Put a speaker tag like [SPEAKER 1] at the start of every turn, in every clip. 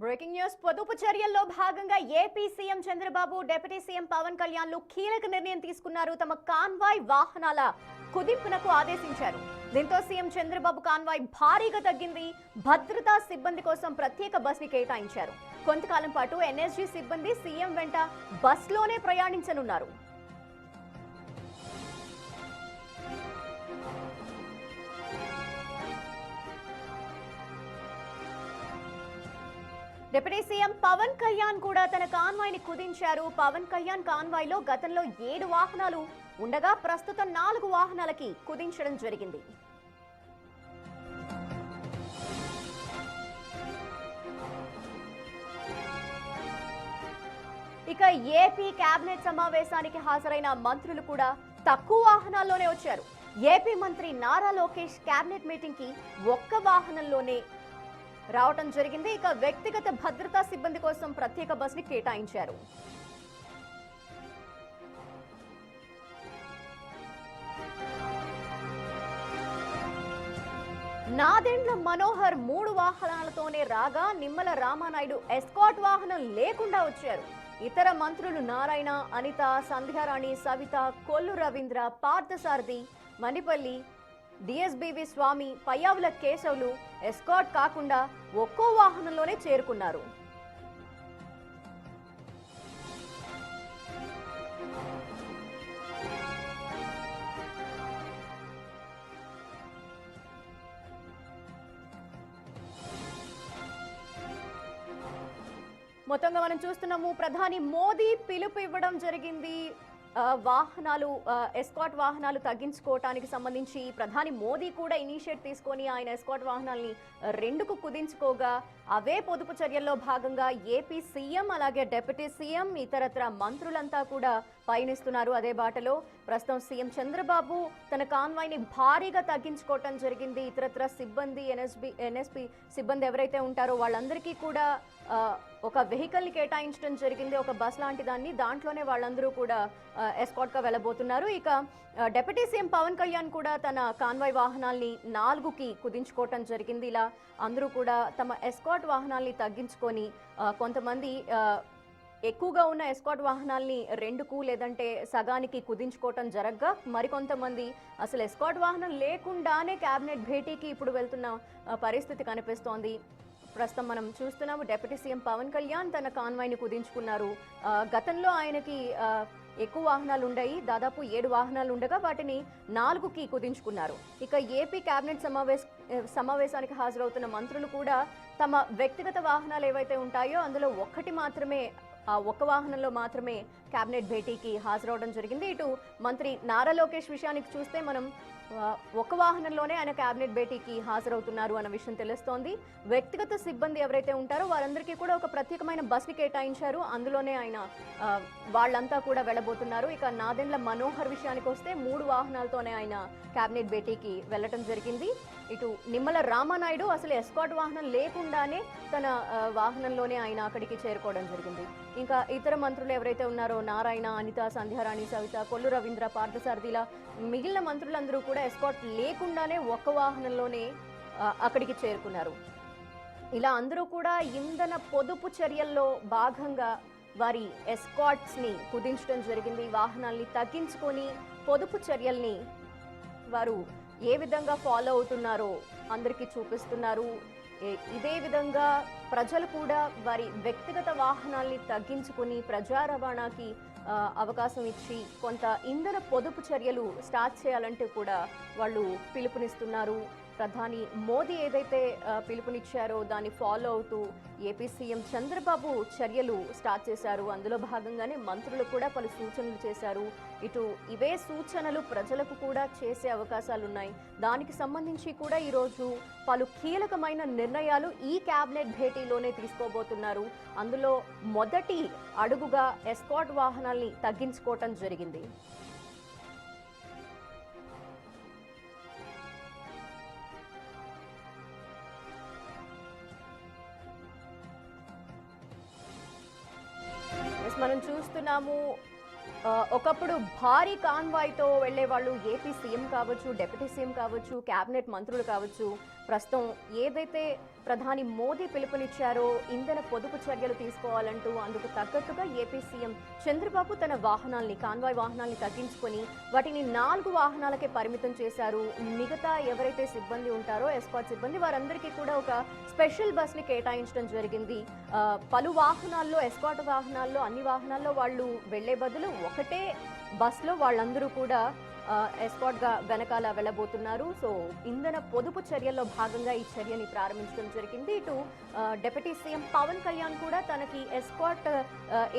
[SPEAKER 1] Breaking news పొదుపు చర్యల్లో భాగంగా AP CM Chandrababu deputy CM Pawan కళ్యాణ్లు కీలక నిర్ణయం తీసుకున్నారు. తమ కాన్వాయ్ వాహనాల కుదింపునకు ఆదేశించారు. దీంతో సీఎం చంద్రబాబు కాన్వాయ్ భారీగా తగ్గింది. భద్రతా సిబ్బంది కోసం ప్రత్యేక బస్ ని కేటాయించారు. కొంతకాలం పాటు ఎన్ఎస్జీ సిబ్బంది సీఎం వెంట బస్లోనే ప్రయాణించనున్నారు. డిప్యూటీ సీఎం పవన్ కళ్యాణ్ కూడా తన కాన్వాయ్ ని కుదించారు. పవన్ కళ్యాణ్ కాన్వాయ్ లో గతంలో 7 వాహనాలు ఉండగా ప్రస్తుతం 4 వాహనాలకి కుదించడం జరిగింది. ఇక ఏపీ కేబినెట్ సమావేశానికి హాజరైన మంత్రులు కూడా తక్కువ వాహనాల్లోనే వచ్చారు. ఏపీ మంత్రి నారా లోకేష్ కేబినెట్ మీటింగ్ కి ఒక్క వాహనంలోనే రావటం జరిగింది. ఇక వ్యక్తిగత భద్రతా సిబ్బంది కోసం ప్రత్యేక బస్ ని కేటాయించారు. నాదెండ్ల మనోహర్ 3 వాహనాలతోనే రాగా నిమ్మల రామానాయుడు ఎస్కాట్ వాహనం లేకుండా వచ్చారు. ఇతర మంత్రులు నారాయణ, అనిత, సంధ్యారాణి, సవిత, కొల్లు రవీంద్ర, పార్థసారథి, మణిపల్లి, డిఎస్బివి స్వామి, పయ్యావుల కేశవులు ఎస్కాట్ కాకుండా ఒక్కో వాహనంలోనే చేరుకున్నారు. మొత్తంగా మనం చూస్తున్నాము, ప్రధాని మోదీ పిలుపు ఇవ్వడం జరిగింది. వాహనాలు ఎస్కాట్ వాహనాలు తగ్గించుకోవటానికి సంబంధించి ప్రధాని మోదీ కూడా ఇనిషియేట్ తీసుకొని ఆయన ఎస్కాట్ వాహనాల్ని 2కు కుదించుకోగా అవే పొదుపు చర్యల్లో భాగంగా ఏపీ సీఎం అలాగే డిప్యూటీ సీఎం ఇతరత్ర మంత్రులంతా కూడా పయనిస్తున్నారు. అదే బాటలో ప్రస్తుతం సీఎం చంద్రబాబు తన కాన్వాయ్ ని భారీగా తగ్గించుకోవటం జరిగింది. ఇతరత్ర సిబ్బంది ఎన్ఎస్పి సిబ్బంది ఎవరైతే ఉంటారో వాళ్ళందరికీ కూడా ఒక వెహికల్ ని కేటాయించడం జరిగింది. ఒక బస్ లాంటి దాన్ని, దాంట్లోనే వాళ్ళందరూ కూడా ఎస్కాట్ గా వెళ్ళబోతున్నారు. ఇక డిప్యూటీ సీఎం పవన్ కళ్యాణ్ కూడా తన కాన్వాయ్ వాహనాల్ని 4కి కుదించుకోవటం జరిగింది. ఇలా అందరూ కూడా తమ ఎస్కాట్ వాహనాల్ని తగ్గించుకొని కొంతమంది ఎక్కువగా ఉన్న ఎస్కాట్ వాహనాల్ని 2కు లేదంటే సగానికి కుదించుకోవటం జరగగా మరికొంతమంది అసలు ఎస్కాట్ వాహనం లేకుండానే కేబినెట్ భేటీకి ఇప్పుడు వెళ్తున్న పరిస్థితి కనిపిస్తోంది. ప్రస్తుతం మనం చూస్తున్నాము, డిప్యూటీ సీఎం పవన్ కళ్యాణ్ తన కాన్వాయ్ ని కుదించుకున్నారు. గతంలో ఆయనకి ఎక్కువ వాహనాలు ఉన్నాయి, దాదాపు 7 వాహనాలు ఉండగా వాటిని 4కి కుదించుకున్నారు. ఇక ఏపీ కేబినెట్ సమావేశానికి హాజరవుతున్న మంత్రులు కూడా తమ వ్యక్తిగత వాహనాలు ఏవైతే ఉంటాయో అందులో ఒక్క వాహనంలో మాత్రమే కేబినెట్ భేటీకి హాజరవడం జరిగింది. ఇటు మంత్రి నారా లోకేష్ విషయానికి చూస్తే మనం ఒక వాహనంలోనే ఆయన కేబినెట్ భేటీకి హాజరవుతున్నారు అన్న విషయం తెలుస్తోంది. వ్యక్తిగత సిబ్బంది ఎవరైతే ఉంటారో వారందరికీ కూడా ఒక ప్రత్యేకమైన బస్ ని కేటాయించారు. అందులోనే ఆయన వాళ్ళంతా కూడా వెళ్ళబోతున్నారు. ఇక నాదెండ్ల మనోహర్ విషయానికి వస్తే 3 వాహనాలతోనే ఆయన కేబినెట్ భేటీకి వెళ్ళటం జరిగింది. ఇటు నిమ్మల రామానాయుడు అసలు ఎస్కాట్ వాహనం లేకుండానే తన వాహనంలోనే ఆయన అక్కడికి చేరుకోవడం జరిగింది. ఇంకా ఇతర మంత్రులు ఎవరైతే ఉన్నారో నారాయణ, అనిత, సంధ్యారాణి, సవిత, కొల్లు రవీంద్ర, పార్థసారథిలా మిగిలిన మంత్రులందరూ కూడా ఎస్కాట్ లేకుండానే ఒక్క వాహనంలోనే అక్కడికి చేరుకున్నారు. ఇలా అందరూ కూడా ఇంధన పొదుపు చర్యల్లో భాగంగా వారి ఎస్కాట్స్ ని కుదించడం జరిగింది. వాహనాల్ని తగ్గించుకొని పొదుపు చర్యల్ని వారు ఏ విధంగా ఫాలో అవుతున్నారో అందరికీ చూపిస్తున్నారు. ఇదే విధంగా ప్రజలు కూడా వారి వ్యక్తిగత వాహనాల్ని తగ్గించుకొని ప్రజా రవాణాకి అవకాశం ఇచ్చి కొంత ఇంధన పొదుపు చర్యలు స్టార్ట్ చేయాలంటే కూడా వాళ్ళు పిలుపునిస్తున్నారు. ప్రధాని మోదీ ఏదైతే పిలుపునిచ్చారో దాన్ని ఫాలో అవుతూ ఏపీ సీఎం చంద్రబాబు చర్యలు స్టార్ట్ చేశారు. అందులో భాగంగానే మంత్రులు కూడా పలు సూచనలు చేశారు. ఇటు ఇవే సూచనలు ప్రజలకు కూడా చేసే అవకాశాలున్నాయి. దానికి సంబంధించి కూడా ఈరోజు పలు కీలకమైన నిర్ణయాలు ఈ కేబినెట్ భేటీలోనే తీసుకోబోతున్నారు. అందులో మొదటి అడుగుగా ఎస్కాట్ వాహనాల్ని తగ్గించుకోవటం జరిగింది. మనం చూస్తున్నాము, ఒకప్పుడు భారీ కాన్వాయ్తో వెళ్లే వాళ్ళు ఏపీ సీఎం కావచ్చు, డిప్యూటీ సీఎం కావచ్చు, కేబినెట్ మంత్రులు కావచ్చు, ప్రస్తుతం ఏదైతే ప్రధాని మోదీ పిలుపునిచ్చారో ఇంధన పొదుపు చర్యలు తీసుకోవాలంటూ అందుకు తగ్గట్టుగా ఏపీ సీఎం చంద్రబాబు తన వాహనాల్ని కాన్వాయ్ వాహనాల్ని తగ్గించుకొని వాటిని 4 వాహనాలకే పరిమితం చేశారు. మిగతా ఎవరైతే సిబ్బంది ఉంటారో ఎస్కాట్ సిబ్బంది వారందరికీ కూడా ఒక స్పెషల్ బస్ ని కేటాయించడం జరిగింది. పలు వాహనాల్లో ఎస్కాట్ వాహనాల్లో అన్ని వాహనాల్లో వాళ్ళు వెళ్లే బదులు ఒకటే బస్ లో వాళ్ళందరూ కూడా ఎస్కాట్ గా వెనకాల వెళ్ళబోతున్నారు. సో ఇంధన పొదుపు చర్యల్లో భాగంగా ఈ చర్యని ప్రారంభించడం జరిగింది. ఇటు డిప్యూటీ సీఎం పవన్ కళ్యాణ్ కూడా తనకి ఎస్కాట్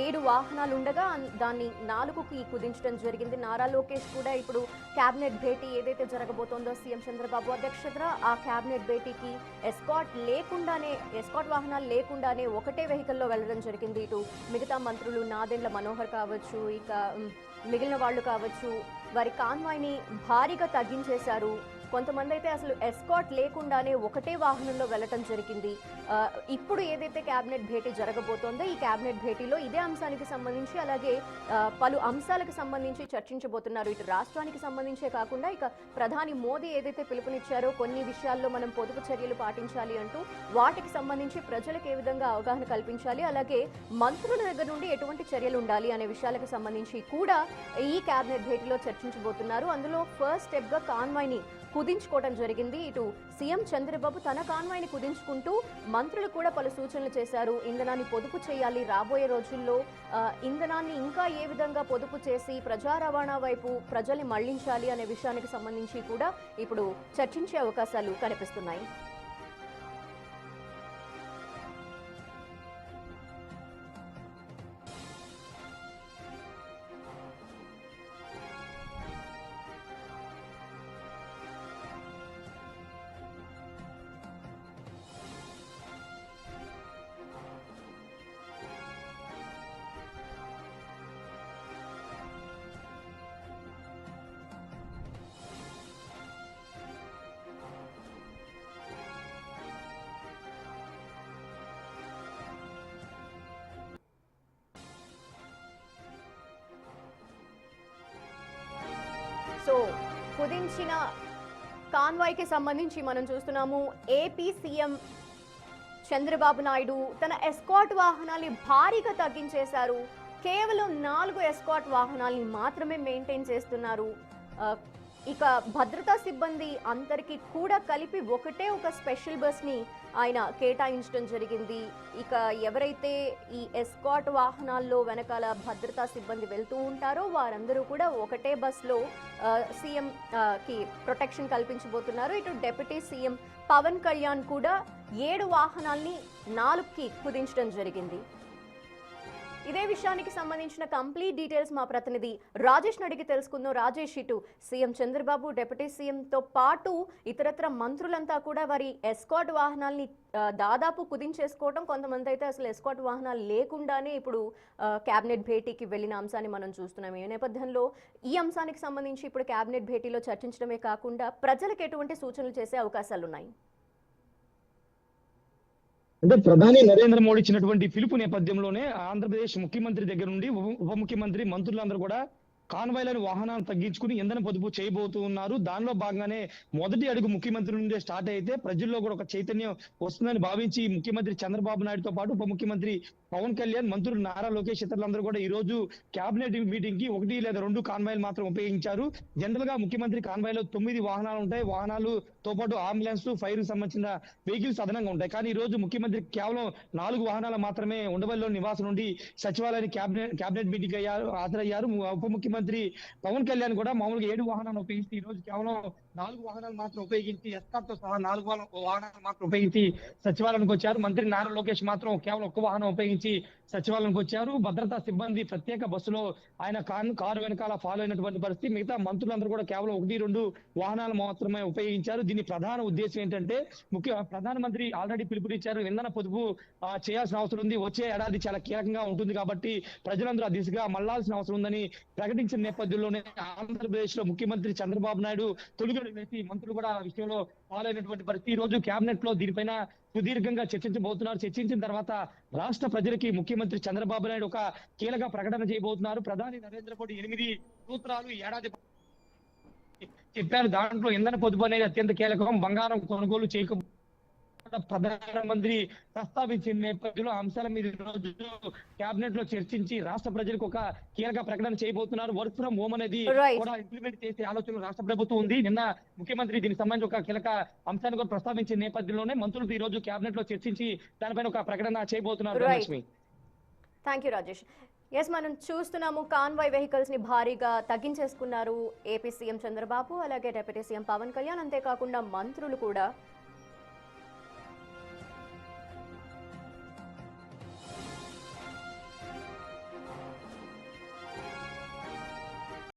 [SPEAKER 1] 7 వాహనాలు ఉండగా దాన్ని 4కి కుదించడం జరిగింది. నారా లోకేష్ కూడా ఇప్పుడు కేబినెట్ భేటీ ఏదైతే జరగబోతోందో సీఎం చంద్రబాబు అధ్యక్షతన ఆ కేబినెట్ భేటీకి ఎస్కాట్ వాహనాలు లేకుండానే ఒకటే వెహికల్లో వెళ్ళడం జరిగింది. ఇటు మిగతా మంత్రులు నాదెండ్ల మనోహర్ కావచ్చు, ఇక మిగిలిన వాళ్ళు కావచ్చు, వారి కాన్వాయ్ని భారీగా తగ్గించేశారు. కొంతమంది అయితే అసలు ఎస్కాట్ లేకుండానే ఒకటే వాహనంలో వెళ్ళటం జరిగింది. ఇప్పుడు ఏదైతే కేబినెట్ భేటీ జరగబోతోందో ఈ కేబినెట్ భేటీలో ఇదే అంశానికి సంబంధించి అలాగే పలు అంశాలకు సంబంధించి చర్చించబోతున్నారు. ఇటు రాష్ట్రానికి సంబంధించే కాకుండా ఇక ప్రధాని మోదీ ఏదైతే పిలుపునిచ్చారో కొన్ని విషయాల్లో మనం పొదుపు చర్యలు పాటించాలి అంటూ వాటికి సంబంధించి ప్రజలకు ఏ విధంగా అవగాహన కల్పించాలి, అలాగే మంత్రుల దగ్గర నుండి ఎటువంటి చర్యలు ఉండాలి అనే విషయాలకు సంబంధించి కూడా ఈ కేబినెట్ భేటీలో చర్చించబోతున్నారు. అందులో ఫస్ట్ స్టెప్ గా కాన్వాయ్ని కుదించుకోవడం జరిగింది. ఇటు సీఎం చంద్రబాబు తన కాన్వాయ్ని కుదించుకుంటూ మంత్రులు కూడా పలు సూచనలు చేశారు. ఇంధనాన్ని పొదుపు చేయాలి, రాబోయే రోజుల్లో ఇంధనాన్ని ఇంకా ఏ విధంగా పొదుపు చేసి ప్రజా రవాణా వైపు ప్రజల్ని మళ్లించాలి అనే విషయానికి సంబంధించి కూడా ఇప్పుడు చర్చించే అవకాశాలు కనిపిస్తున్నాయి. సో కుదించిన కాన్వాయ్కి సంబంధించి మనం చూస్తున్నాము ఏపీ సీఎం చంద్రబాబు నాయుడు తన ఎస్కాట్ వాహనాల్ని భారీగా తగ్గించేశారు. కేవలం 4 ఎస్కాట్ వాహనాల్ని మాత్రమే మెయింటైన్ చేస్తున్నారు. ఇక భద్రతా సిబ్బంది అందరికీ కూడా కలిపి ఒకటే ఒక స్పెషల్ బస్ ని ఆయన కేటాయించడం జరిగింది. ఇక ఎవరైతే ఈ ఎస్కాట్ వాహనాల్లో వెనకాల భద్రతా సిబ్బంది వెళ్తూ ఉంటారో వారందరూ కూడా ఒకటే బస్లో సీఎం కి ప్రొటెక్షన్ కల్పించబోతున్నారు. ఇటు డిప్యూటీ సీఎం పవన్ కళ్యాణ్ కూడా 7 వాహనాల్ని 4కి కుదించడం జరిగింది. ఇదే విషయానికి సంబంధించిన కంప్లీట్ డీటెయిల్స్ మా ప్రతినిధి రాజేష్ అడిగి తెలుసుకుందాం. రాజేష్, ఇటు సీఎం చంద్రబాబు డిప్యూటీ సీఎంతో పాటు ఇతరత్ర మంత్రులంతా కూడా వారి ఎస్కాట్ వాహనాల్ని దాదాపు కుదించేసుకోవడం, కొంతమంది అయితే అసలు ఎస్కాట్ వాహనాలు లేకుండానే ఇప్పుడు కేబినెట్ భేటీకి వెళ్ళిన అంశాన్ని మనం చూస్తున్నాం. ఈ నేపథ్యంలో ఈ అంశానికి సంబంధించి ఇప్పుడు కేబినెట్ భేటీలో చర్చించడమే కాకుండా ప్రజలకు ఎటువంటి సూచనలు చేసే అవకాశాలు ఉన్నాయి?
[SPEAKER 2] అంటే ప్రధాని నరేంద్ర మోడీ ఇచ్చినటువంటి పిలుపు నేపథ్యంలోనే ఆంధ్రప్రదేశ్ ముఖ్యమంత్రి దగ్గర నుండి ఉప ముఖ్యమంత్రి మంత్రులందరూ కూడా కాన్వాయ్లను వాహనాలు తగ్గించుకుని ఇంధన పొదుపు చేయబోతున్నారు. దానిలో భాగంగానే మొదటి అడుగు ముఖ్యమంత్రి నుండే స్టార్ట్ అయితే ప్రజల్లో కూడా ఒక చైతన్యం వస్తుందని భావించి ముఖ్యమంత్రి చంద్రబాబు నాయుడుతో పాటు ఉప ముఖ్యమంత్రి పవన్ కళ్యాణ్, మంత్రులు నారా లోకేష్ ఇతరులందరూ కూడా ఈ రోజు కేబినెట్ మీటింగ్ కి 1 లేదా 2 కాన్వాయ్లు మాత్రం ఉపయోగించారు. జనరల్ గా ముఖ్యమంత్రి కాన్వాయ్లో 9 వాహనాలు ఉంటాయి. వాహనాలతో పాటు అంబులెన్స్, ఫైర్ సంబంధించిన వెహికల్స్ అదనంగా ఉంటాయి. కానీ ఈ రోజు ముఖ్యమంత్రి కేవలం 4 వాహనాలు మాత్రమే ఉండవల్లిలో నివాసం నుండి సచివాలయానికి కేబినెట్ మీటింగ్ హాజరయ్యారు. ఉప ముఖ్యమంత్రి పవన్ కళ్యాణ్ కూడా మామూలుగా 7 వాహనాలు ఉపయోగించి ఈ రోజు కేవలం 4 వాహనాలు మాత్రం ఉపయోగించి ఎస్కాట్ తో సహా 4 వాహనాలు మాత్రం ఉపయోగించి సచివాలయానికి వచ్చారు. మంత్రి నారా లోకేష్ మాత్రం కేవలం 1 వాహనం ఉపయోగించి సచివాలయానికి వచ్చారు. భద్రతా సిబ్బంది ప్రత్యేక బస్సులో ఆయన కారు వెనకాల ఫాలో అయినటువంటి పరిస్థితి. మిగతా మంత్రులందరూ కూడా కేవలం 1-2 వాహనాలు మాత్రమే ఉపయోగించారు. దీని ప్రధాన ఉద్దేశం ఏంటంటే ప్రధానమంత్రి ఆల్రెడీ పిలుపునిచ్చారు, ఇంధన పొదుపు చేయాల్సిన అవసరం ఉంది, వచ్చే ఏడాది చాలా కీలకంగా ఉంటుంది కాబట్టి ప్రజలందరూ ఆ దిశగా మళ్లాల్సిన అవసరం ఉందని ప్రకటించిన నేపథ్యంలోనే ఆంధ్రప్రదేశ్ లో ముఖ్యమంత్రి చంద్రబాబు నాయుడు తొలిగడు వేసి మంత్రులు కూడా ఆ విషయంలో ఫాలో అయినటువంటి పరిస్థితి. ఈ రోజు కేబినెట్ లో దీనిపైన సుదీర్ఘంగా చర్చించబోతున్నారు. చర్చించిన తర్వాత రాష్ట్ర ప్రజలకి ముఖ్యమంత్రి చంద్రబాబు నాయుడు ఒక కీలక ప్రకటన చేయబోతున్నారు. ప్రధాని నరేంద్ర మోడీ 8 సూత్రాలు ఏడాది చెప్పారు. దాంట్లో ఇంధన పొదుపు అనేది అత్యంత కీలకం. బంగారం కొనుగోలు చేయక ప్రధానమంత్రి ప్రస్తావించిన నేపథ్యంలో అంశాల మీద ఈ రోజు కేబినెట్ లో చర్చించి రాష్ట్ర ప్రజలకు ఒక కీలక ప్రకటన చేయబోతున్నారు. వర్క్ ఫ్రం హోమ్ అనేది
[SPEAKER 1] రైట్.
[SPEAKER 2] కూడా ఇంప్లిమెంట్ చేసే ఆలోచన రాష్ట్ర ప్రభుత్వం ఉంది. నిన్న ముఖ్యమంత్రి దీనికి సంబంధించి ఒక కీలక అంశాన్ని కూడా ప్రస్తావించిన నేపథ్యంలోనే మంత్రులు ఈ రోజు కేబినెట్ లో చర్చించి దానిపైన ఒక ప్రకటన చేయబోతున్నారు.
[SPEAKER 1] Right.
[SPEAKER 2] Lakshmi.
[SPEAKER 1] Thank you Rajesh. Yes, మనం చూస్తున్నాము కాన్వాయ్ వెహికల్స్ ని భారీగా తగ్గించేసుకున్నారు ఏపీ సీఎం చంద్రబాబు, అలాగే డిప్యూటీ సీఎం పవన్ కళ్యాణ్, అంతేకాకుండా మంత్రులు కూడా